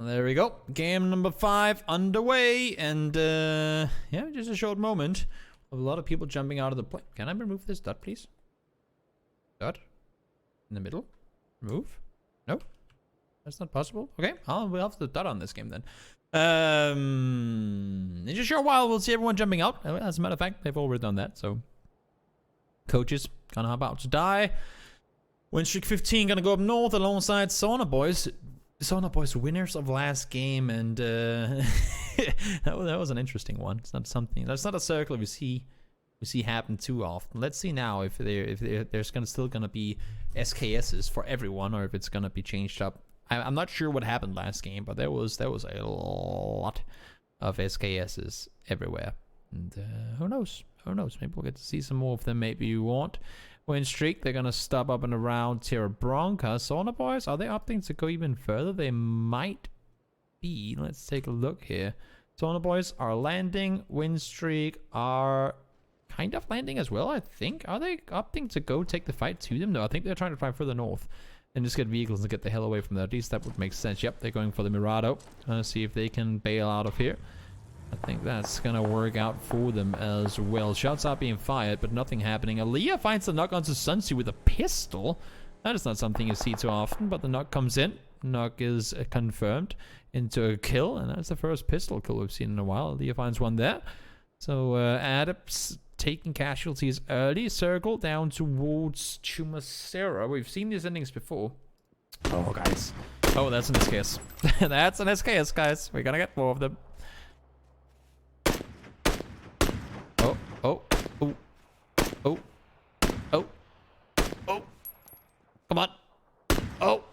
There we go. Game number 5 underway, and yeah, just a short moment of a lot of people jumping out of the plane. Can I remove this dot, please? Dot in the middle. Remove. No, that's not possible. Okay, we'll have the dot on this game then. In just a short while, we'll see everyone jumping out. As a matter of fact, they've already done that. So, coaches gonna about to die. Win streak 15 gonna go up north alongside Sauna Boys. Sauna Boys winners of last game, and that was an interesting one. It's not something. That's not a circle we see happen too often. Let's see now if there's still gonna be SKSs for everyone, or if it's gonna be changed up. I'm not sure what happened last game, but there was a lot of SKSs everywhere, and who knows? Who knows? Maybe we'll get to see some more of them. Maybe you won't. Win streak, they're gonna stop up and around Terra Bronca. Sauna Boys, are they opting to go even further? They might be. Let's take a look here. Sauna Boys are landing. Win streak are kind of landing as well, I think. Are they opting to go take the fight to them? No, I think they're trying to fight further north and just get vehicles and get the hell away from there. At least that would make sense. Yep, they're going for the Mirado. See if they can bail out of here. I think that's gonna work out for them as well. Shots are being fired, but nothing happening. Aaliyah finds the knock onto Sunsi with a pistol. That is not something you see too often, but the knock comes in. Knock is confirmed into a kill, and that's the first pistol kill we've seen in a while. Aaliyah finds one there. So Adepts taking casualties early. Circle down towards Chumacera. We've seen these endings before. Oh, guys. Oh, that's an SKS. That's an SKS, guys. We're gonna get more of them. Oh, oh, oh, oh, oh, come on. Oh,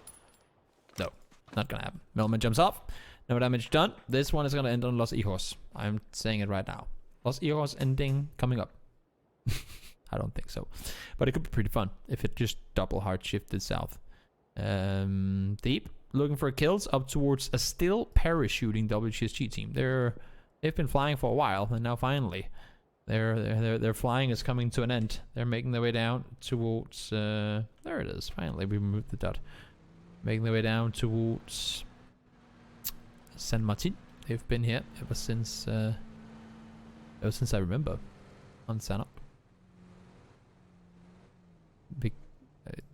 no, not gonna happen. Melman jumps off. No damage done. This one is gonna end on Los Hijos. I'm saying it right now. Los Hijos ending coming up. I don't think so, but it could be pretty fun if it just double hard shifted south. Deep looking for kills up towards a still parachuting WGSG team. They've been flying for a while, and now finally their flying is coming to an end. They're making their way down towards there it is. Finally, we removed the dot. Making their way down towards San Martin. They've been here ever since I remember on Sanok. Big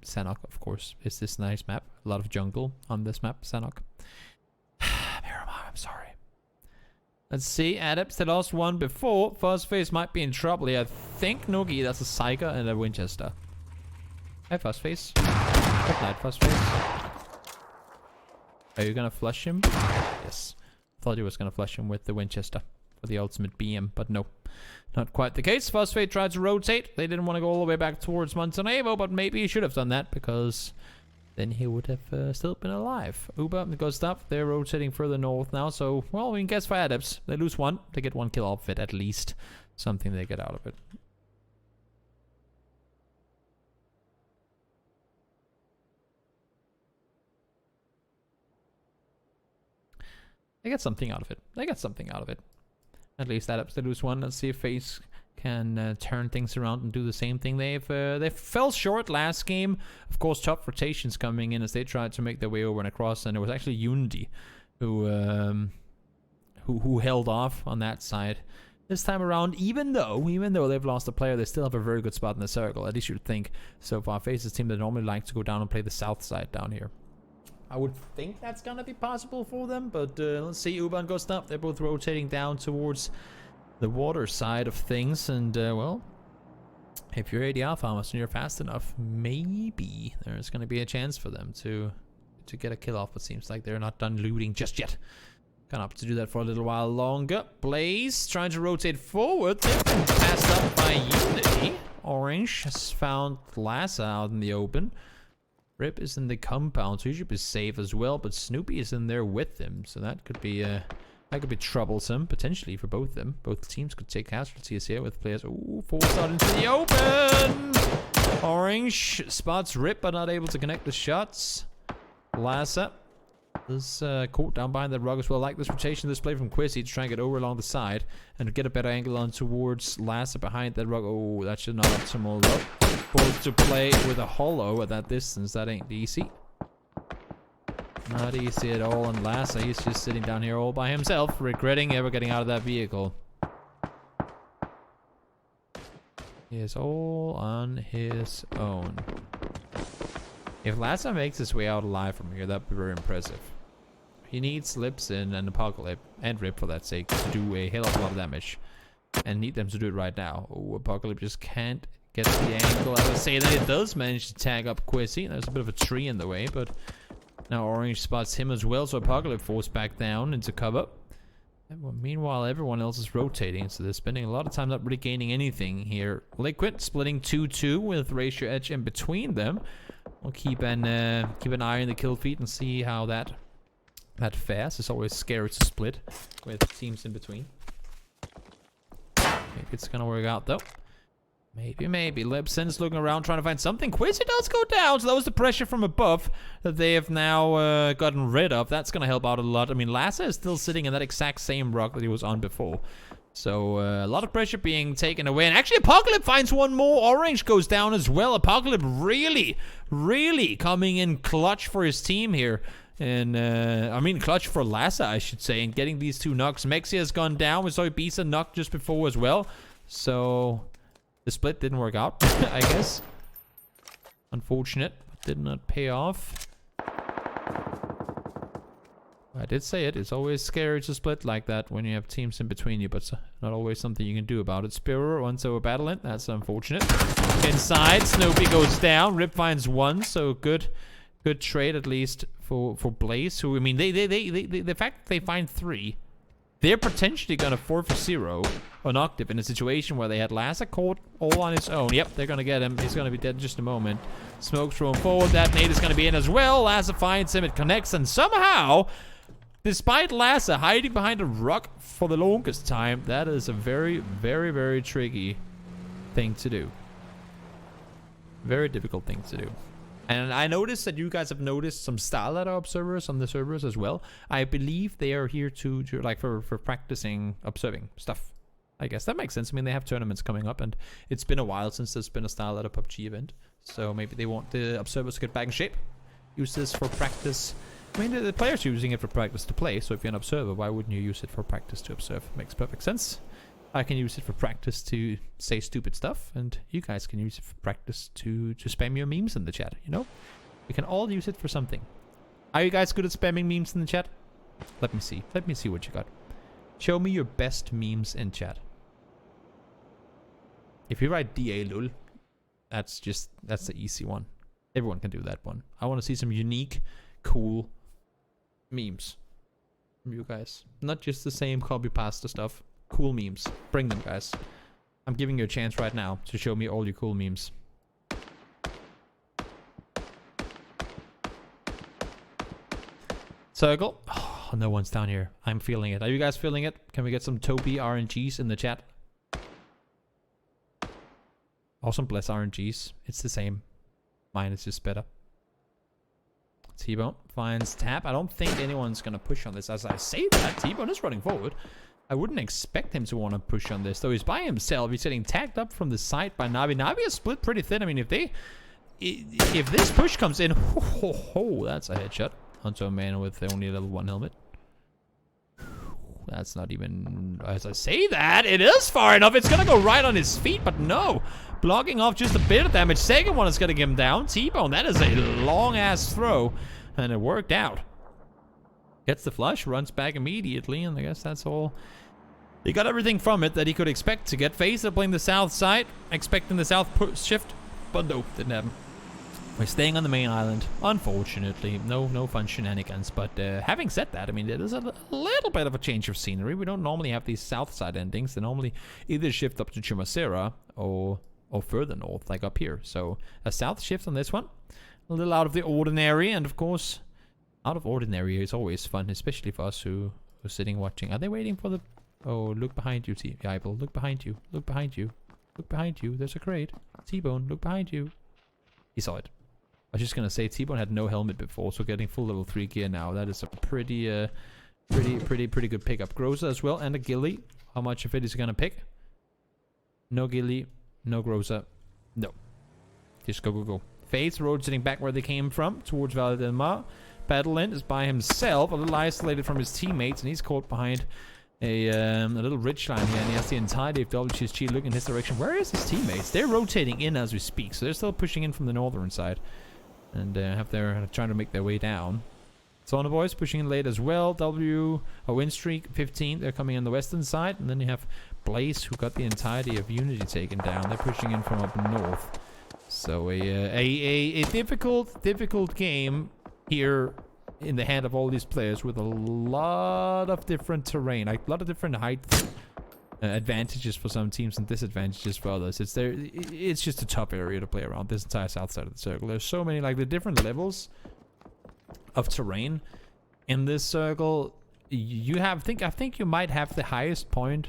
Sanok, of course, is this nice map. A lot of jungle on this map, Sanok. Miramar, I'm sorry. Let's see, Adepts, they lost one before. Fuzzface might be in trouble here. I think Nogi, that's a Psyker and a Winchester. Hey, Fuzzface. Good night, Fuzzface. Are you gonna flush him? Yes. Thought he was gonna flush him with the Winchester for the ultimate BM, but no. Not quite the case. Fuzzface tried to rotate. They didn't want to go all the way back towards Montenegro, but maybe he should have done that, because then he would have still been alive. Uber goes up. They're rotating further north now. So, well, we can guess for Adepts. They lose one. They get one kill off it, at least. Something they get out of it. They get something out of it. They get something out of it. At least Adepts, they lose one. Let's see if FaZe can turn things around and do the same thing. They fell short last game. Of course, tough rotations coming in as they tried to make their way over and across, and it was actually Unity who held off on that side. This time around, even though they've lost a player, they still have a very good spot in the circle. At least you'd think so far. FaZe's team that normally like to go down and play the south side down here. I would think that's gonna be possible for them, but let's see. Uber and Ghost up. They're both rotating down towards the water side of things, and well, if you're ADR farmers and you're fast enough, maybe there's gonna be a chance for them to get a kill off. But seems like they're not done looting just yet. Gonna have to do that for a little while longer. Blaze trying to rotate forward. They've been passed up by Unity. Orange has found Lassa out in the open. Rip is in the compound, so he should be safe as well. But Snoopy is in there with him, so that could be troublesome potentially for both of them. Both teams could take casualties here with players. Ooh, forced out into the open. Orange spots Rip, but not able to connect the shots. Lassa is caught down behind that rock as well. Like this rotation, this play from Quizzy to try and get over along the side and get a better angle on towards Lassa behind that rock. Oh, that should not optimal though. Both to play with a hollow at that distance, that ain't easy. Not easy at all, and Lassa, he's just sitting down here all by himself, regretting ever getting out of that vehicle. He is all on his own. If Lassa makes his way out alive from here, that'd be very impressive. He needs Lipson and Apocalypse, and Rip for that sake, to do a hell of a lot of damage. And need them to do it right now. Oh, Apocalypse just can't get the angle. I would say that it does manage to tag up Quizzy. There's a bit of a tree in the way, but now Orange spots him as well, so Apocalypse forced back down into cover. Meanwhile, everyone else is rotating, so they're spending a lot of time not really gaining anything here. Liquid splitting 2-2 with Ratio Edge in between them. We'll keep an eye on the kill feed and see how that fares. It's always scary to split with teams in between. Maybe it's gonna work out though. Maybe. Libson's looking around trying to find something. Quizzy does go down, so that was the pressure from above that they have now gotten rid of. That's gonna help out a lot. I mean, Lassa is still sitting in that exact same rock that he was on before. So a lot of pressure being taken away. And actually Apocalypse finds one more. Orange goes down as well. Apocalypse really coming in clutch for his team here. And, I mean, clutch for Lassa, I should say, and getting these 2 knocks. Mexia has gone down. We saw Ibiza knocked just before as well. So, the split didn't work out, I guess. Unfortunate, but did not pay off. I did say it. It's always scary to split like that when you have teams in between you, but it's not always something you can do about it. Spirit once over Battleant. That's unfortunate. Inside, Snoopy goes down. Rip finds 1, so good trade at least for Blaze, who, I mean, the fact that they find 3, they're potentially gonna 4-0 on Octave in a situation where they had Lassa caught all on his own. Yep, they're gonna get him. He's gonna be dead in just a moment. Smoke's thrown forward. That nade is gonna be in as well. Lassa finds him. It connects, and somehow, despite Lassa hiding behind a rock for the longest time, that is a very tricky thing to do. Very difficult thing to do. And I noticed that you guys have noticed some style ladder observers on the servers as well. I believe they are here to like for practicing observing stuff. I guess that makes sense. I mean, they have tournaments coming up, and it's been a while since there's been a style ladder PUBG event. So maybe they want the observers to get back in shape. Use this for practice. I mean, the players are using it for practice to play. So if you're an observer, why wouldn't you use it for practice to observe? Makes perfect sense. I can use it for practice to say stupid stuff, and you guys can use it for practice to spam your memes in the chat, you know? We can all use it for something. Are you guys good at spamming memes in the chat? Let me see. Let me see what you got. Show me your best memes in chat. If you write DA lul, that's the easy one. Everyone can do that one. I want to see some unique, cool memes from you guys. Not just the same copy-pasta stuff. Cool memes. Bring them, guys. I'm giving you a chance right now to show me all your cool memes. Circle. Oh, no one's down here. I'm feeling it. Are you guys feeling it? Can we get some Toby RNGs in the chat? Awesome, bless RNGs. It's the same. Mine is just better. T-Bone finds tap. I don't think anyone's going to push on this. As I say that, T-Bone is running forward. I wouldn't expect him to want to push on this, though. He's by himself. He's getting tagged up from the side by Navi. Navi is split pretty thin. I mean, if this push comes in, that's a headshot onto a man with only a level 1 helmet. That's not even, as I say that, it is far enough. It's going to go right on his feet, but no. Blocking off just a bit of damage. Second one is going to get him down. T-Bone, that is a long-ass throw, and it worked out. Gets the flush, runs back immediately, and I guess that's all. He got everything from it that he could expect to get. FaZe are playing the south side, expecting the south shift, but no, didn't happen. We're staying on the main island, unfortunately. No fun shenanigans, but having said that, I mean, it is a little bit of a change of scenery. We don't normally have these south side endings. They normally either shift up to Chumacera or further north, like up here. So a south shift on this one, a little out of the ordinary, and of course, out of ordinary is always fun, especially for us who are sitting watching. Are they waiting for the... Oh, look behind you, T-Bone. Look behind you. Look behind you. Look behind you. There's a crate. T-Bone, look behind you. He saw it. I was just gonna say, T-Bone had no helmet before, so getting full level 3 gear now. That is a pretty good pickup. Groza as well, and a Gilly. How much of it is he gonna pick? No Gilly. No Groza. No. Just go. FaZe road sitting back where they came from, towards Valle del Mar. battle in, is by himself, a little isolated from his teammates, and he's caught behind a little ridge line here, and he has the entirety of WTSG looking in his direction. Where is his teammates? They're rotating in as we speak, so they're still pushing in from the northern side, and trying to make their way down. Sauna Boys pushing in late as well. A win streak 15. They're coming in the western side, and then you have Blaze, who got the entirety of Unity taken down. They're pushing in from up north. So a difficult game here in the hand of all these players, with a lot of different terrain, like a lot of different height advantages for some teams and disadvantages for others. It's just a tough area to play around, this entire south side of the circle. There's so many, like, the different levels of terrain in this circle. You have, I think you might have the highest point,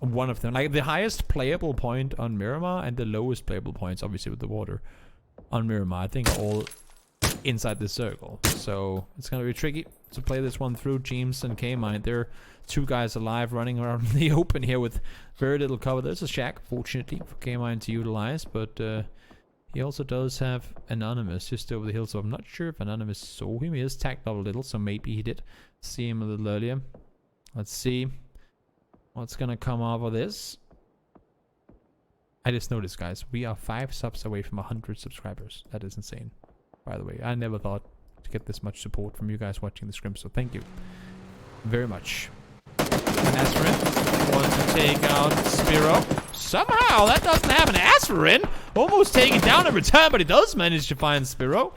one of them, like the highest playable point on Miramar, and the lowest playable points, obviously with the water, on Miramar, I think are all inside this circle. So it's gonna be tricky to play this one through. James and K-Mind, they're 2 guys alive running around in the open here with very little cover. There's a shack, fortunately, for K-Mind to utilize, but he also does have Anonymous just over the hill, so I'm not sure if Anonymous saw him. He is tagged up a little, so maybe he did see him a little earlier. Let's see what's gonna come off of this. I just noticed, guys, we are 5 subs away from 100 subscribers. That is insane, by the way. I never thought to get this much support from you guys watching the scrim, so thank you very much. Aspirin wants to take out Spiro. Somehow that doesn't happen. Aspirin almost taken down in return, but he does manage to find Spiro.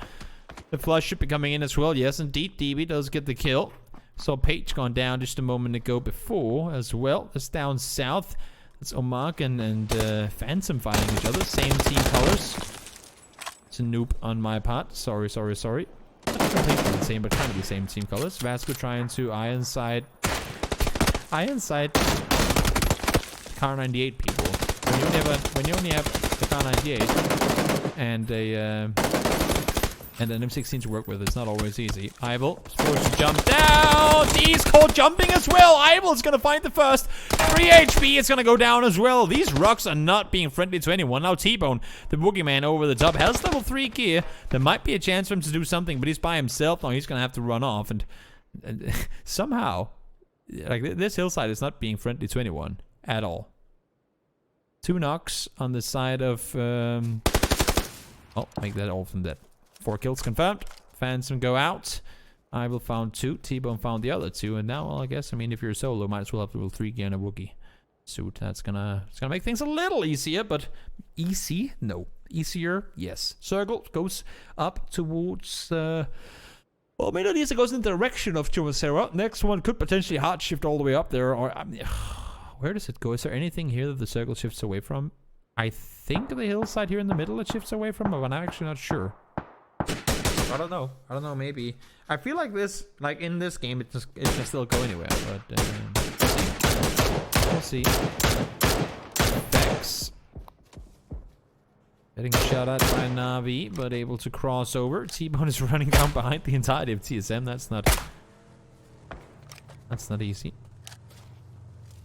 The flush should be coming in as well. Yes, indeed, DB does get the kill. Saw Page gone down just a moment ago before as well. That's down south. It's Omar and Phantom fighting each other. Same team colors. It's a noob on my part. Sorry. Not completely the same, but kind of the same team colors. Vasco trying to Ironside Car 98 people. When you only have the Car 98 and an M16 to work with, it's not always easy. Ivel is forced to jump down. He's caught jumping as well. Ivel's gonna find the first. 3 HP. It's gonna go down as well. These rocks are not being friendly to anyone. Now T-Bone, the boogeyman over the top, has level 3 gear. There might be a chance for him to do something, but he's by himself now. He's gonna have to run off, and somehow, like, this hillside is not being friendly to anyone at all. 2 knocks on the side of oh, make that all from that. 4 kills confirmed. Phantom go out. Ivel found 2. T-Bone found the other 2. And now, well, I guess, I mean, if you're a solo, might as well have level 3 gear and a Wookiee suit. It's gonna make things a little easier, but easy? No. Easier? Yes. Circle goes up towards well, maybe at least it goes in the direction of Chumacera. Next one could potentially hard shift all the way up there, or where does it go? Is there anything here that the circle shifts away from? I think the hillside here in the middle it shifts away from, but I'm actually not sure. I don't know, maybe. I feel like this, like in this game, it can still go anywhere, but we'll see. Vex getting shot at by Navi, but able to cross over. T-Bone is running down behind the entirety of TSM. That's not easy.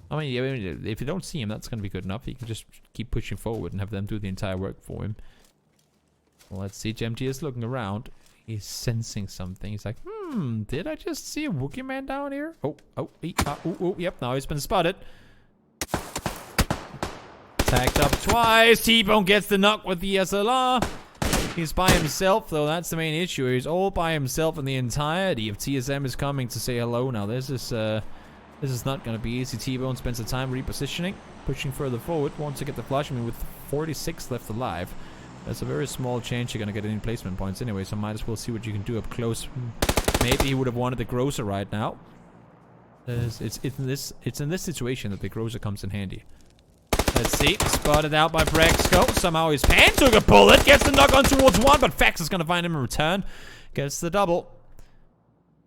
I mean, if you don't see him, that's gonna be good enough. You can just keep pushing forward and have them do the entire work for him. Well, let's see. GMT is looking around. He's sensing something. He's like, did I just see a Wookiee man down here? Yep, now he's been spotted. Tagged up twice. T-Bone gets the knock with the SLR. He's by himself, though. That's the main issue. He's all by himself, and the entirety of TSM is coming to say hello now. This is not going to be easy. T-Bone spends the time repositioning, pushing further forward. Wants to get the flush. I mean, with 46 left alive, there's a very small chance you're going to get any placement points anyway, so might as well see what you can do up close. Maybe he would have wanted the Grocer right now. It's in this situation that the Grocer comes in handy. Let's see. Spotted out by Brexco. Somehow his pan took a bullet. Gets the knock on towards 1, but Fax is going to find him in return. Gets the double.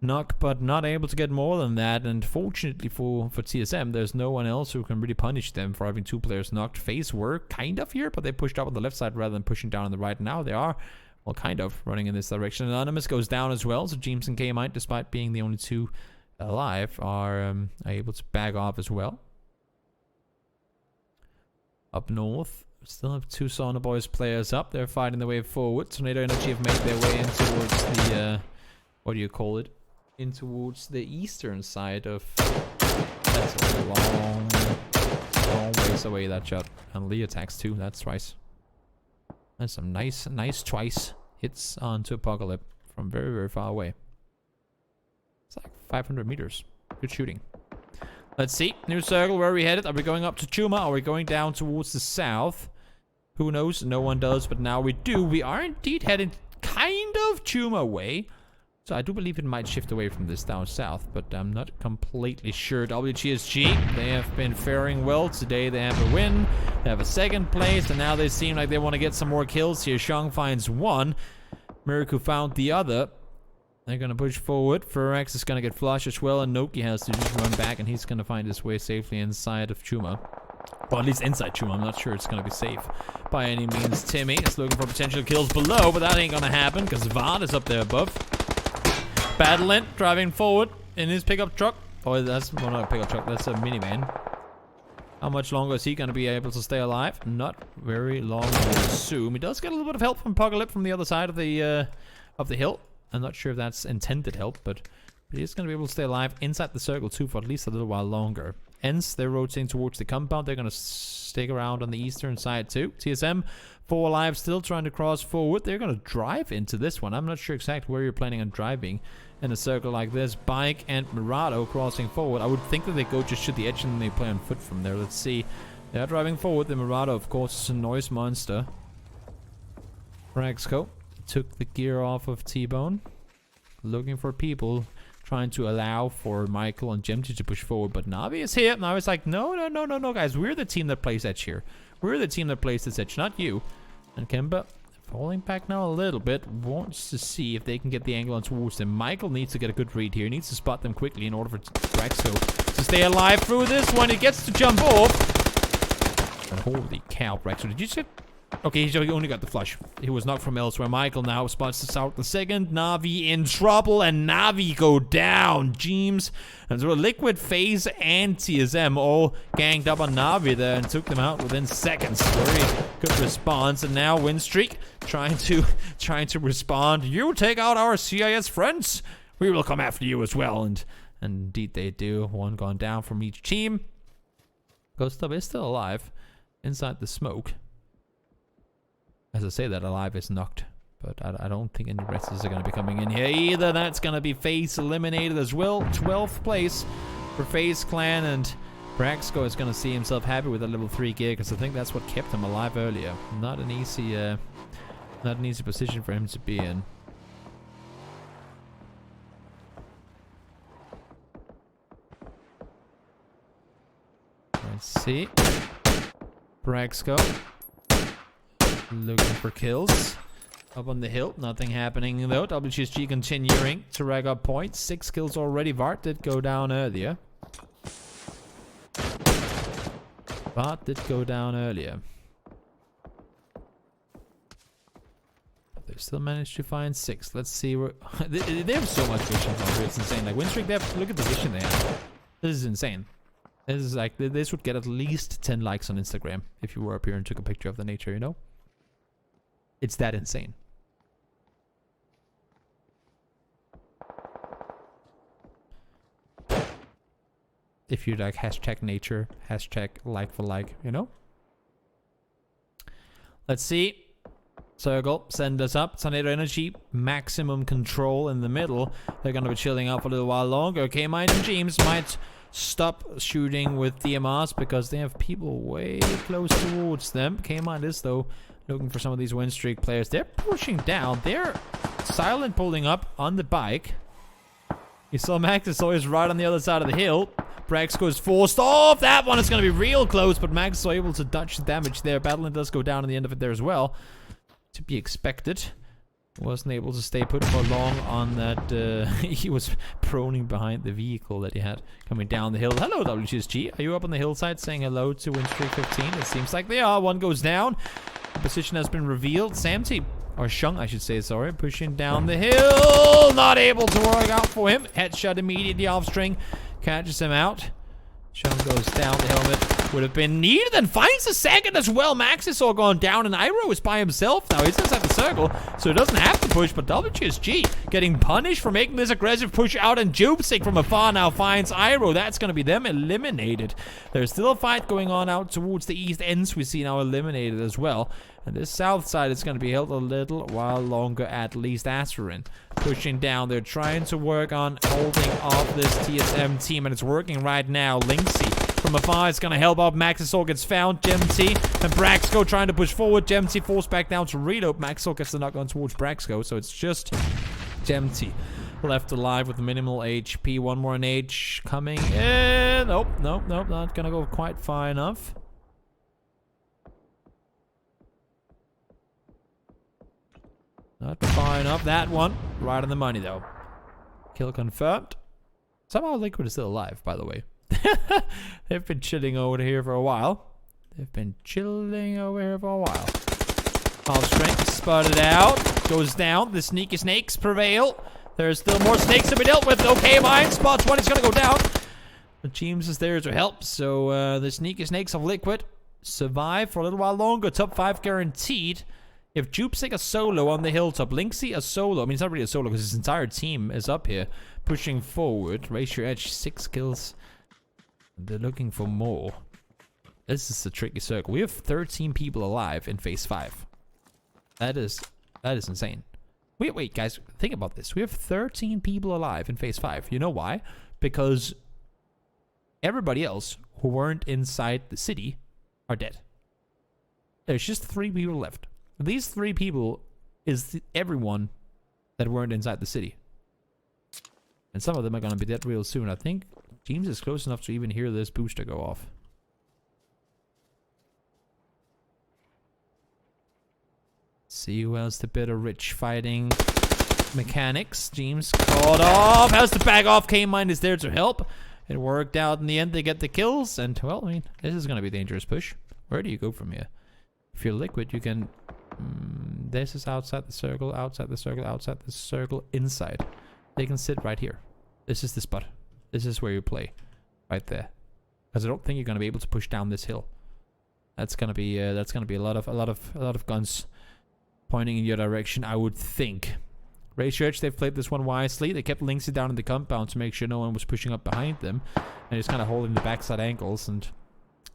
Knock, but not able to get more than that. And fortunately for TSM, there's no one else who can really punish them for having 2 players knocked. FaZe were kind of here, but they pushed up on the left side rather than pushing down on the right. Now they are, well, kind of running in this direction. Anonymous goes down as well, so James and K-Mite, despite being the only 2 alive, are able to bag off as well. Up north, still have 2 Sauna Boys players up. They're fighting their way forward. Tornado Energy have made their way in towards what do you call it? In towards the eastern side of... That's a long ways away, that shot. And Lee attacks too, that's twice. That's some nice twice hits onto Apocalypse from very, very far away. It's like 500 meters. Good shooting. Let's see. New circle, where are we headed? Are we going up to Chuma? Or are we going down towards the south? Who knows? No one does, but now we do. We are indeed heading kind of Chuma way. So I do believe it might shift away from this down south, but I'm not completely sure. WGSG, they have been faring well. Today they have a win. They have a second place, and now they seem like they want to get some more kills here. Shang finds one. Miraku found the other. They're going to push forward. Furax is going to get flushed as well, and Noki has to just run back, and he's going to find his way safely inside of Chuma. Well, at least inside Chuma. I'm not sure it's going to be safe by any means. Timmy is looking for potential kills below, but that ain't going to happen because Vard is up there above. Battling, driving forward in his pickup truck. Oh, that's well, not a pickup truck. That's a minivan. How much longer is he going to be able to stay alive? Not very long, I would assume. He does get a little bit of help from Apocalypse from the other side of the hill. I'm not sure if that's intended help, but he's going to be able to stay alive inside the circle too for at least a little while longer. Hence, they're rotating towards the compound. They're going to stick around on the eastern side too. TSM, 4 alive, still trying to cross forward. They're going to drive into this one. I'm not sure exactly where you're planning on driving in a circle like this. Bike and Murado crossing forward. I would think that they go just to the edge and then they play on foot from there. Let's see. They're driving forward. The Murado, of course, is a noise monster. Raxco took the gear off of T-Bone. Looking for people. Trying to allow for Michael and Jemty to push forward, but Navi is here. Navi's like, no, guys. We're the team that plays edge here. We're the team that plays this edge, not you. And Kemba, falling back now a little bit, wants to see if they can get the angle on towards them. Michael needs to get a good read here. He needs to spot them quickly in order for Braxo to stay alive through this one. He gets to jump off. And holy cow, Braxo, did you see? Okay, he only got the flush. He was knocked from elsewhere. Michael now spots us out the second. Navi in trouble, and Navi go down. James and so Liquid, FaZe, and TSM all ganged up on Navi there and took them out within seconds. Very good response, and now Winstreak trying to respond. You take out our CIS friends, we will come after you as well. And indeed they do. One gone down from each team. Ghost Club is still alive inside the smoke. As I say that, alive is knocked. But I don't think any wrestlers are going to be coming in here either. That's going to be FaZe eliminated as well. 12th place for FaZe Clan. And Braxco is going to see himself happy with a level 3 gear, because I think that's what kept him alive earlier. Not an easy position for him to be in. Let's see. Braxco. Looking for kills. Up on the hill. Nothing happening though. WGSG continuing to rack up points. 6 kills already. Vart did go down earlier. But they still managed to find 6. Let's see where... they have so much vision from here. It's insane. Like, Winstreak, look at the vision they have. This is insane. This is like... This would get at least 10 likes on Instagram if you were up here and took a picture of the nature, you know? It's that insane. If you like hashtag nature, hashtag like for like, you know? Let's see. Circle, send us up. Tornado Energy, maximum control in the middle. They're going to be chilling out for a little while longer. K-Mind and James might stop shooting with DMRs because they have people way close towards them. K-Mind is, though, looking for some of these win streak players. They're pushing down. They're silent pulling up on the bike. You saw Max is always right on the other side of the hill. Braxco is forced off. That one is going to be real close, but Max is able to dodge the damage there. Battling does go down at the end of it there as well. To be expected. Wasn't able to stay put for long on that. He was proning behind the vehicle that he had coming down the hill. Hello, WGSG. Are you up on the hillside saying hello to Winstreak 15? It seems like they are. One goes down. The position has been revealed. Samty, or Shung, I should say, sorry, pushing down the hill. Not able to work out for him. Headshot immediately off string. Catches him out. Sean goes down. The helmet would have been needed and finds the second as well. Max is all gone down and Iroh is by himself now. He's inside the circle, so he doesn't have to push, but WSG getting punished for making this aggressive push out, and Jupesik from afar now finds Iroh. That's going to be them eliminated. There's still a fight going on out towards the east ends. We see now eliminated as well. And this south side is going to be held a little while longer, at least. Asterin pushing down. They're trying to work on holding off this TSM team, and it's working right now. Linksy from afar is going to help out. Maxisol gets found. Gemty and Braxco trying to push forward. Gemty forced back down to reload. Maxisol gets the knock on towards Braxco, so it's just Gemty left alive with minimal HP. One more H coming in. Nope, not going to go quite far enough. Not far enough. That one, right on the money though. Kill confirmed. Somehow Liquid is still alive, by the way. They've been chilling over here for a while. Half strength, spotted out. Goes down. The sneaky snakes prevail. There's still more snakes to be dealt with. Okay, mine spots one. He's gonna go down. The James is there to help. So the sneaky snakes of Liquid survive for a little while longer. Top 5 guaranteed. If Jupesik a solo on the hilltop, Linksy a solo. I mean, it's not really a solo because his entire team is up here pushing forward. Raise your edge, 6 kills. They're looking for more. This is a tricky circle. We have 13 people alive in phase 5. That is insane. Wait, guys, think about this. We have 13 people alive in phase 5. You know why? Because everybody else who weren't inside the city are dead. There's just 3 people left. These 3 people is everyone that weren't inside the city. And some of them are going to be dead real soon. I think James is close enough to even hear this booster go off. See who else the better rich fighting mechanics. James caught off. Has to back off. K-Mind is there to help. It worked out in the end. They get the kills. And, well, I mean, this is going to be a dangerous push. Where do you go from here? If you're Liquid, you can... this is outside the circle, inside. They can sit right here. This is the spot. This is where you play. Right there. Because I don't think you're going to be able to push down this hill. That's going to be a lot of guns pointing in your direction, I would think. Ray Church, they've played this one wisely. They kept Linksy down in the compound to make sure no one was pushing up behind them. And just kind of holding the backside ankles. And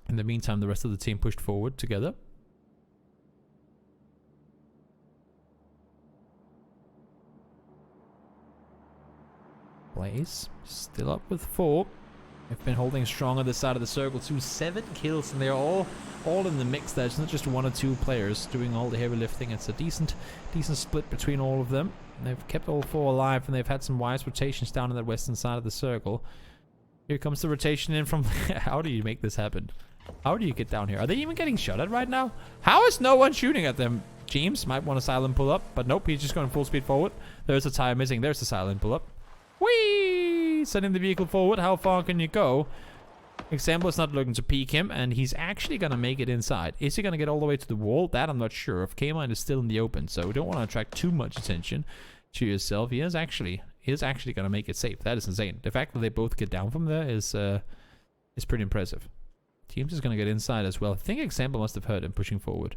in the meantime, the rest of the team pushed forward together. Blaze still up with 4. They've been holding strong on this side of the circle too. 7 kills, and they're all in the mix there. It's not just 1 or 2 players doing all the heavy lifting. It's a decent split between all of them. They've kept all 4 alive, and they've had some wise rotations down on the western side of the circle. Here comes the rotation in from... How do you make this happen? How do you get down here? Are they even getting shot at right now? How is no one shooting at them? James might want a silent pull up, but nope, he's just going full speed forward. There's a tire missing. There's the silent pull up. Whee! Sending the vehicle forward. How far can you go? Example is not looking to peek him, and he's actually going to make it inside. Is he going to get all the way to the wall? That I'm not sure of. K-Mine is still in the open, so don't want to attract too much attention to yourself. He is actually going to make it safe. That is insane. The fact that they both get down from there is pretty impressive. Teams is going to get inside as well. I think Example must have heard him pushing forward.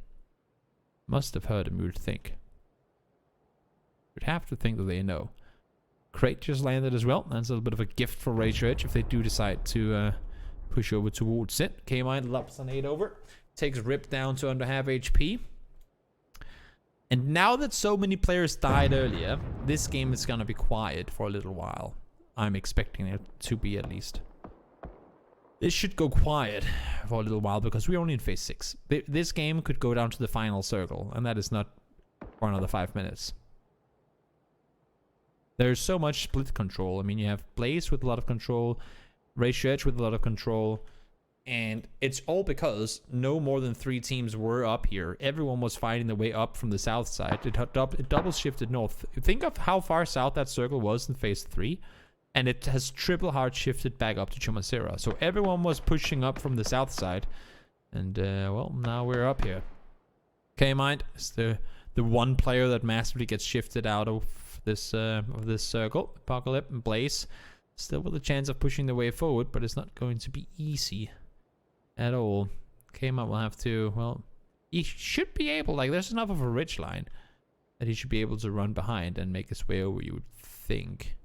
Must have heard him, you would think. You'd have to think that they know. Crate just landed as well. That's a little bit of a gift for Rage Edge if they do decide to push over towards it. K-Mine lops an 8 over. Takes Rip down to under half HP. And now that so many players died earlier, this game is going to be quiet for a little while. I'm expecting it to be, at least. This should go quiet for a little while because we're only in phase 6. This game could go down to the final circle, and that is not for another 5 minutes. There's so much split control. I mean, you have Blaze with a lot of control, Rage Edge with a lot of control, and it's all because no more than 3 teams were up here. Everyone was fighting their way up from the south side. It double shifted north. Think of how far south that circle was in phase 3, and it has triple hard shifted back up to Chumacera. So everyone was pushing up from the south side, and well, now we're up here. K-Mind is the one player that massively gets shifted out of this circle. Apocalypse and Blaze Still with a chance of pushing the way forward, but it's not going to be easy at all. Kmart will have to, well, he should be able, like, there's enough of a ridge line that he should be able to run behind and make his way over, you would think.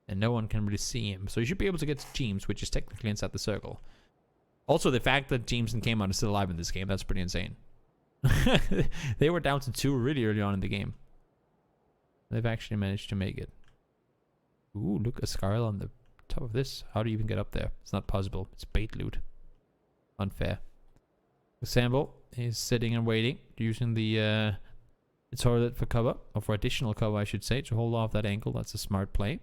And no one can really see him. So he should be able to get to James, which is technically inside the circle. Also, the fact that James and Kmart are still alive in this game, that's pretty insane. They were down to 2 really early on in the game. They've actually managed to make it. Ooh, look, a Scarl on the top of this. How do you even get up there? It's not possible. It's bait loot. Unfair. Example, he's sitting and waiting, using the toilet for cover, or for additional cover, I should say, to hold off that angle. That's a smart play.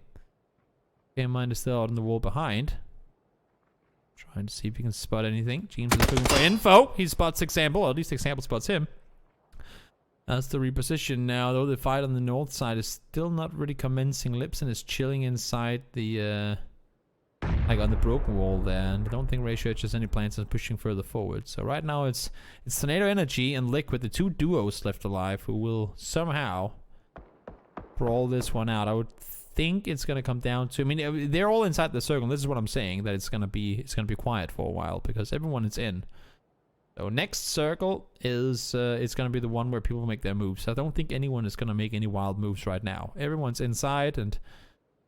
K-Mind is still out on the wall behind. Trying to see if he can spot anything. James is looking for info. He spots Example, or at least Example spots him. That's the reposition now, though. The fight on the north side is still not really commencing. Lipson is chilling inside the, like on the broken wall there, and I don't think Ray Church has any plans on pushing further forward. So right now it's Tornado Energy and Liquid, the 2 duos left alive, who will somehow brawl this one out. I would think it's gonna come down to, I mean, they're all inside the circle. And this is what I'm saying, that it's gonna be quiet for a while because everyone is in. So next circle is it's gonna be the one where people make their moves. I don't think anyone is gonna make any wild moves right now. Everyone's inside and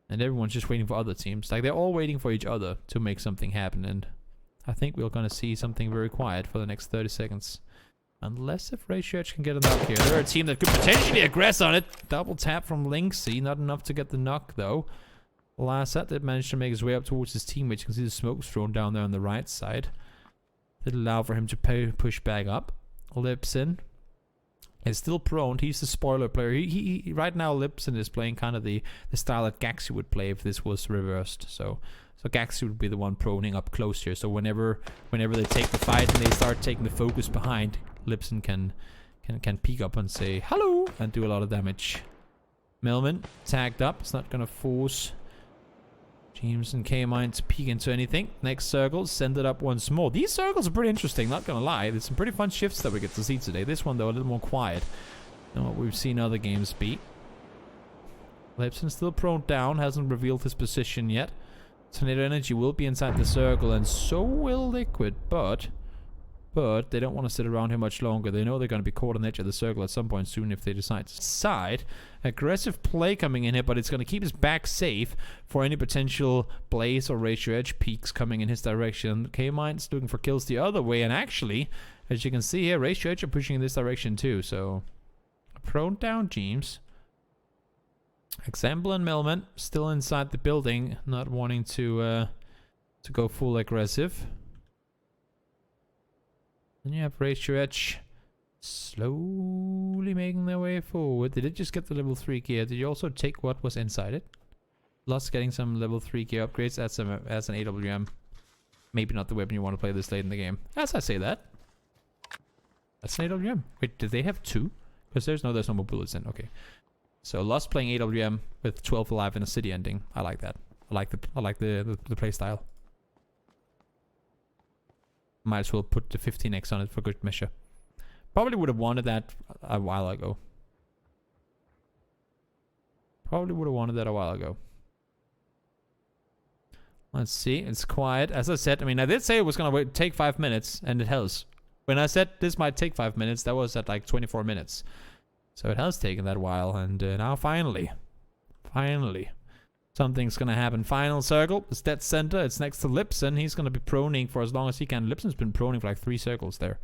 everyone's just waiting for other teams. Like, they're all waiting for each other to make something happen, and I think we're gonna see something very quiet for the next 30 seconds. Unless if Ray Church can get a knock here. They're a team that could potentially aggress on it. Double tap from Linksy, not enough to get the knock though. Last set did manage to make his way up towards his teammates. You can see the smokes thrown down there on the right side. Did allow for him to push back up. Lipson is still prone. He's the spoiler player. He right now Lipson is playing kind of the style that Gaxi would play if this was reversed. So Gaxi would be the one proning up close here. So whenever they take the fight and they start taking the focus behind, Lipson can peek up and say hello and do a lot of damage. Melman tagged up. It's not gonna force James and K-Mine to peek into anything. Next circle, send it up once more. These circles are pretty interesting, not gonna lie. There's some pretty fun shifts that we get to see today. This one, though, a little more quiet than what we've seen other games be. Lipson still prone down, hasn't revealed his position yet. Tornado Energy will be inside the circle, and so will Liquid, but they don't want to sit around here much longer. They know they're going to be caught on the edge of the circle at some point soon if they decide to side. Aggressive play coming in here, but it's going to keep his back safe for any potential Blaze or Ratio Edge peaks coming in his direction. K-Mine's looking for kills the other way, and actually, as you can see here, Ratio Edge are pushing in this direction too, so prone down James. Example and Melman still inside the building, not wanting to go full aggressive. And you have Ratio Edge slowly making their way forward. They did just get the level 3 gear. Did you also take what was inside it? Plus getting some level 3 gear upgrades. That's an AWM. Maybe not the weapon you want to play this late in the game. As I say that. That's an AWM. Wait, did they have 2? Because there's no more bullets in. Okay. So Lost playing AWM with 12 alive in a city ending. I like that. I like the play style. Might as well put the 15x on it for good measure. Probably would have wanted that a while ago. Let's see. It's quiet. As I said, I mean, I did say it was going to take 5 minutes, and it has. When I said this might take 5 minutes, that was at like 24 minutes. So it has taken that while, and now finally, something's going to happen. Final circle. It's dead center. It's next to Lipson. He's going to be proning for as long as he can. Lipson's been proning for like 3 circles there.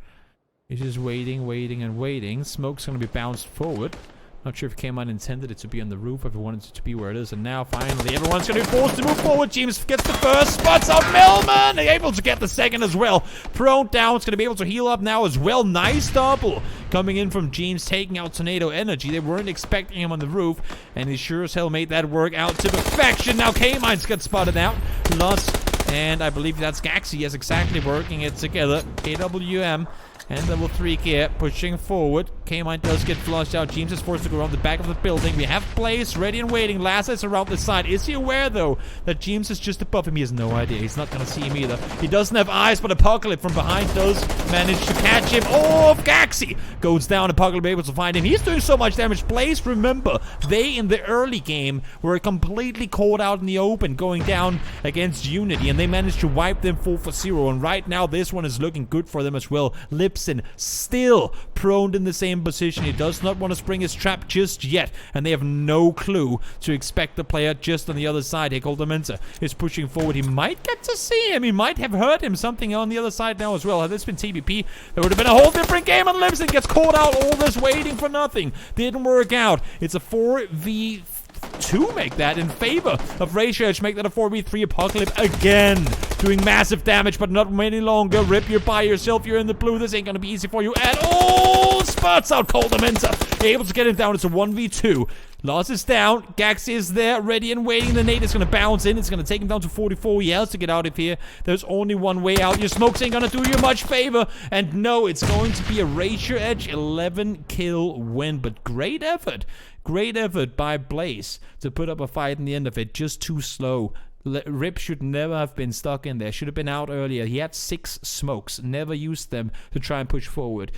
He's just waiting, and waiting. Smoke's going to be bounced forward. Not sure if K-Mine intended it to be on the roof, if he wanted it to be where it is. And now, finally, everyone's going to be forced to move forward. James gets the first. Spots out Melman. Able to get the second as well. Prone down. It's going to be able to heal up now as well. Nice double coming in from James, taking out Tornado Energy. They weren't expecting him on the roof, and he sure as hell made that work out to perfection. Now K-Mine's got spotted out. Lost And I believe that's Gaxi. Yes, exactly, working it together. AWM and level 3 gear pushing forward. K-Mine does get flushed out. James is forced to go around the back of the building. We have Blaze ready and waiting. Lassa is around the side. Is he aware, though, that James is just above him? He has no idea. He's not going to see him either. He doesn't have eyes, but Apocalypse from behind does manage to catch him. Oh, Gaxi goes down. Apocalypse able to find him. He's doing so much damage. Blaze, remember, they in the early game were completely caught out in the open going down against Unity, and they managed to wipe them 4-0. And right now, this one is looking good for them as well. Lipson still prone in the same position. He does not want to spring his trap just yet, and they have no clue to expect the player just on the other side. Here, Goldemensa is pushing forward. He might get to see him. He might have heard him. Something on the other side now as well. Had this been TBP, there would have been a whole different game, and Lipson gets caught out. All this waiting for nothing. Didn't work out. It's a 4v2, make that in favor of Ratio Edge. Make that a 4v3. Apocalypse again doing massive damage, but not any longer. Rip, you're by yourself. You're in the blue. This ain't gonna be easy for you at all. Spots out Goldemensa. Able to get him down. It's a 1v2. Loss is down. Gaxi is there, ready and waiting. The nade is going to bounce in. It's going to take him down to 44. He has to get out of here. There's only one way out. Your smokes ain't going to do you much favor. And no, it's going to be a Razor Edge 11 kill win. But great effort. Great effort by Blaze to put up a fight in the end of it. Just too slow. Rip should never have been stuck in there. Should have been out earlier. He had 6 smokes. Never used them to try and push forward.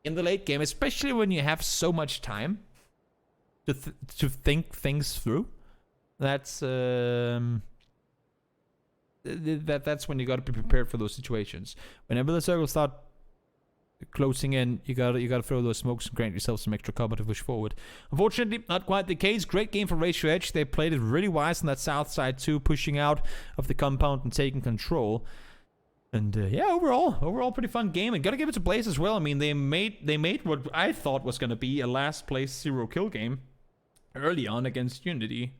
In the late game, especially when you have so much time to think things through, that's when you got to be prepared for those situations. Whenever the circles start closing in, you gotta throw those smokes and grant yourself some extra cover to push forward. Unfortunately, not quite the case. Great game for Ratio Edge. They played it really wise on that south side too, pushing out of the compound and taking control. And yeah, overall pretty fun game. And gotta give it to Blaze as well. I mean, they made what I thought was gonna be a last place 0 kill game early on against Unity.